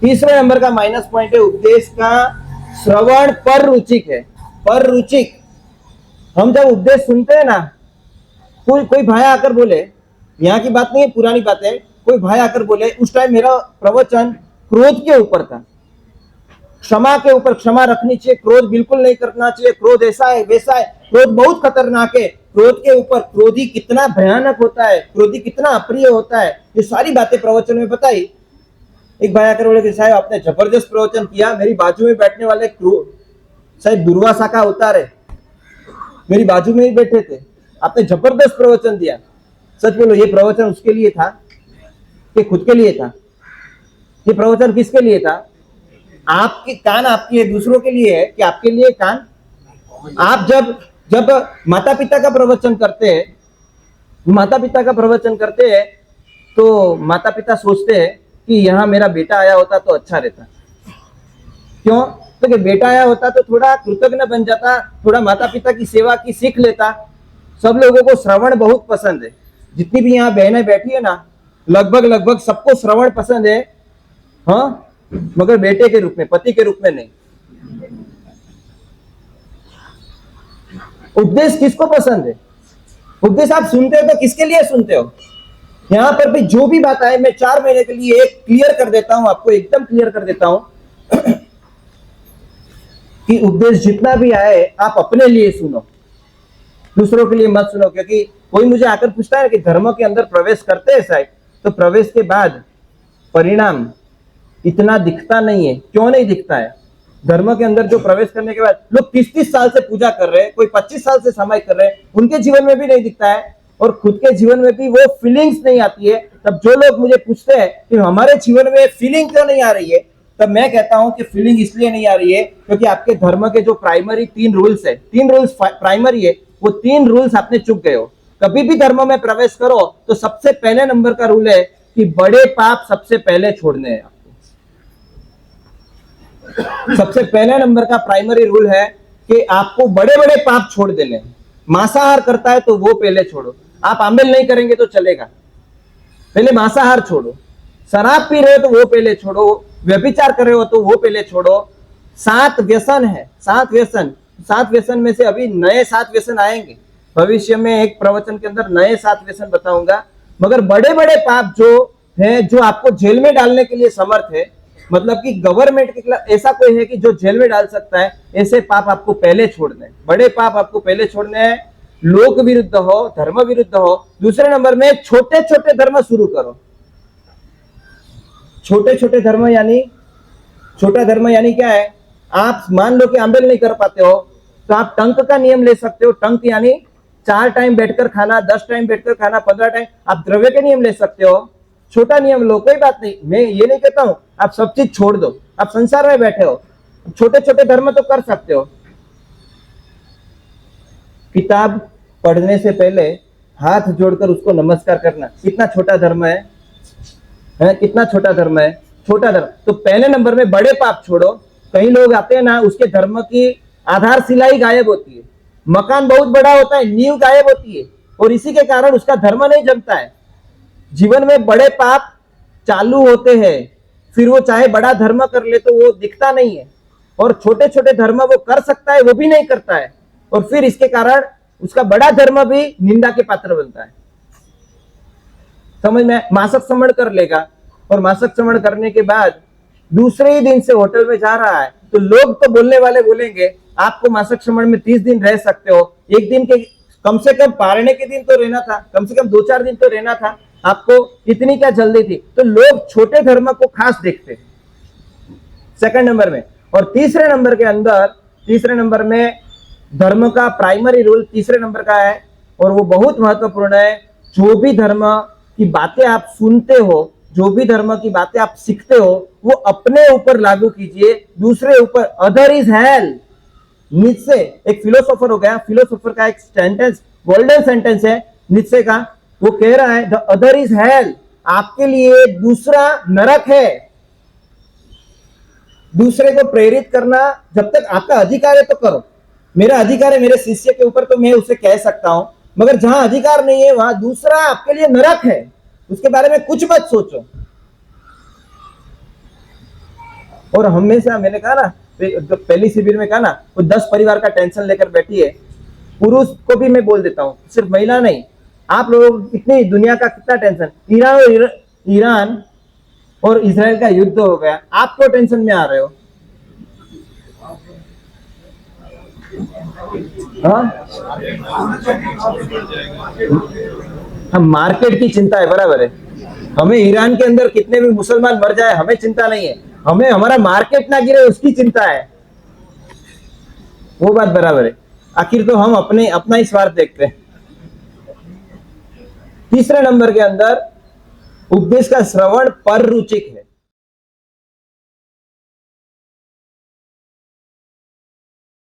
तीसरे नंबर का minus point है उपदेश का श्रवण पर रुचिक है। पर रुचिक, हम जब उपदेश सुनते हैं ना, कोई भाई आकर बोले, यहाँ की बात नहीं है, पुरानी बात है, कोई भाई आकर बोले, उस टाइम मेरा प्रवचन क्रोध के ऊपर था, क्षमा के ऊपर, क्षमा रखनी चाहिए, क्रोध बिल्कुल नहीं करना चाहिए, क्रोध ऐसा है वैसा है, क्रोध बहुत खतरनाक है, क्रोध के ऊपर क्रोधी कितना भयानक होता है, क्रोधी कितना अप्रिय होता है, ये सारी बातें प्रवचन में बताई। एक भाई आकर बोले कि साहब आपने जबरदस्त प्रवचन किया, मेरी बाजू में बैठने वाले शायद दुर्वासा का अवतार है, मेरी बाजू में ही बैठे थे, आपने जबरदस्त प्रवचन दिया। सच बोलो, ये प्रवचन उसके लिए था कि खुद के लिए था? ये प्रवचन किसके लिए था? आपके कान आपकी है, दूसरों के लिए है कि आपके लिए कान? आप जब माता पिता का प्रवचन करते हैं, माता पिता का प्रवचन करते हैं तो माता पिता सोचते हैं कि यहाँ मेरा बेटा आया होता तो अच्छा रहता। क्यों? तो कि बेटा आया होता तो थोड़ा कृतज्ञ बन जाता, थोड़ा माता पिता की सेवा की सीख लेता। सब लोगों को श्रवण बहुत पसंद है, जितनी भी यहाँ बहनें बैठी है ना, लगभग सबको श्रवण पसंद है, हाँ, मगर बेटे के रूप में, पति के रूप में नहीं। उपदेश किसको पसंद है? उपदेश आप सुनते हो तो किसके लिए सुनते हो? यहाँ पर भी जो भी बात आए, मैं 4 महीने के लिए एक क्लियर कर देता हूं, आपको एकदम क्लियर कर देता हूं कि उपदेश जितना भी आए आप अपने लिए सुनो, दूसरों के लिए मत सुनो। क्योंकि कोई मुझे आकर पूछता है कि धर्म के अंदर प्रवेश करते हैं साहब, तो प्रवेश के बाद परिणाम इतना दिखता नहीं है। क्यों नहीं दिखता है? धर्म के अंदर जो प्रवेश करने के बाद लोग 30-30 साल से पूजा कर रहे हैं, कोई 25 साल से समाज कर रहे हैं, उनके जीवन में भी नहीं दिखता है, और खुद के जीवन में भी वो फीलिंग्स नहीं आती है। तब जो लोग मुझे पूछते हैं कि हमारे जीवन में फीलिंग क्यों नहीं आ रही है, तब मैं कहता हूं कि फीलिंग इसलिए नहीं आ रही है क्योंकि आपके धर्म के जो प्राइमरी 3 रूल्स है, 3 रूल्स प्राइमरी है, वो 3 रूल्स आपने चूक गए हो। कभी भी धर्म में प्रवेश करो तो सबसे पहले नंबर का रूल है कि बड़े पाप सबसे पहले छोड़ने हैं। सबसे पहले नंबर का प्राइमरी रूल है कि आपको बड़े बड़े पाप छोड़ देने। मांसाहार करता है तो वो पहले छोड़ो, आप आमिल नहीं करेंगे तो चलेगा, पहले मांसाहार छोड़ो। शराब पी रहे हो तो वो पहले छोड़ो, व्यभिचार कर रहे हो तो वो पहले छोड़ो। 7 व्यसन है, 7 व्यसन, 7 व्यसन में से अभी नए 7 व्यसन आएंगे भविष्य में, एक प्रवचन के अंदर नए 7 व्यसन बताऊंगा। मगर बड़े बड़े पाप जो है, जो आपको जेल में डालने के लिए समर्थ है, मतलब कि गवर्नमेंट के खिलाफ ऐसा कोई है कि जो जेल में डाल सकता है, ऐसे पाप आपको पहले छोड़ने हैं। बड़े पाप आपको पहले छोड़ने हैं, लोक विरुद्ध हो, धर्म विरुद्ध हो। दूसरे नंबर में छोटे छोटे धर्म शुरू करो। छोटे छोटे धर्म यानी, छोटा धर्म यानी क्या है? आप मान लो कि आंबेल नहीं कर पाते हो तो आप टंक का नियम ले सकते हो। टंक यानी 4 टाइम बैठकर खाना, 10 टाइम बैठकर खाना, 15 टाइम। आप द्रव्य के नियम ले सकते हो, छोटा नियम लो, कोई बात नहीं। मैं ये नहीं कहता हूं आप सब चीज छोड़ दो, आप संसार में बैठे हो, छोटे छोटे धर्म तो कर सकते हो। किताब पढ़ने से पहले हाथ जोड़कर उसको नमस्कार करना, कितना छोटा धर्म है, कितना छोटा धर्म है, छोटा धर्म। तो पहले नंबर में बड़े पाप छोड़ो। कई लोग आते हैं ना, उसके धर्म की आधारशिला ही गायब होती है, मकान बहुत बड़ा होता है, नींव गायब होती है, और इसी के कारण उसका धर्म नहीं जमता है। जीवन में बड़े पाप चालू होते हैं, फिर वो चाहे बड़ा धर्म कर ले तो वो दिखता नहीं है, और छोटे छोटे धर्म वो कर सकता है, वो भी नहीं करता है, और फिर इसके कारण उसका बड़ा धर्म भी निंदा के पात्र बनता है। समझ में? मासक श्रवण कर लेगा, और मासक श्रवण करने के बाद दूसरे ही दिन से होटल में जा रहा है, तो लोग तो बोलने वाले बोलेंगे आपको मासक श्रवण में 30 दिन रह सकते हो, एक दिन के कम से कम पारने के दिन तो रहना था, कम से कम 2-4 दिन तो रहना था, आपको इतनी क्या जल्दी थी? तो लोग छोटे धर्म को खास देखते हैं सेकंड नंबर में। और तीसरे नंबर के अंदर, तीसरे नंबर में धर्म का प्राइमरी रूल तीसरे नंबर का है, और वो बहुत महत्वपूर्ण है। जो भी धर्म की बातें आप सुनते हो, जो भी धर्म की बातें आप सीखते हो, वो अपने ऊपर लागू कीजिए, दूसरे ऊपर। Other is hello. नीचे एक फिलोसोफर हो गया, फिलोसोफर का एक सेंटेंस, गोल्डन सेंटेंस है नीचे का, वो कह रहा है द अदर इज हेल। आपके लिए दूसरा नरक है। दूसरे को प्रेरित करना, जब तक आपका अधिकार है तो करो। मेरा अधिकार है मेरे शिष्य के ऊपर, तो मैं उसे कह सकता हूं, मगर जहां अधिकार नहीं है वहां दूसरा आपके लिए नरक है, उसके बारे में कुछ मत सोचो। और हमेशा मैंने कहा ना, तो पहली शिविर में कहा ना, वो 10 परिवार का टेंशन लेकर बैठी है। पुरुष को भी मैं बोल देता हूँ, सिर्फ महिला नहीं, आप लोग इतनी दुनिया का कितना टेंशन, ईरान और इजराइल का युद्ध हो गया, आप क्यों टेंशन में आ रहे हो? हाँ, हम मार्केट की चिंता है, बराबर है। हमें ईरान के अंदर कितने भी मुसलमान मर जाए हमें चिंता नहीं है, हमें हमारा मार्केट ना गिरे उसकी चिंता है। वो बात बराबर है। आखिर तो हम अपने अपना ही स्वार्थ देखते हैं। तीसरे नंबर के अंदर उपदेश का श्रवण पर रुचिक है।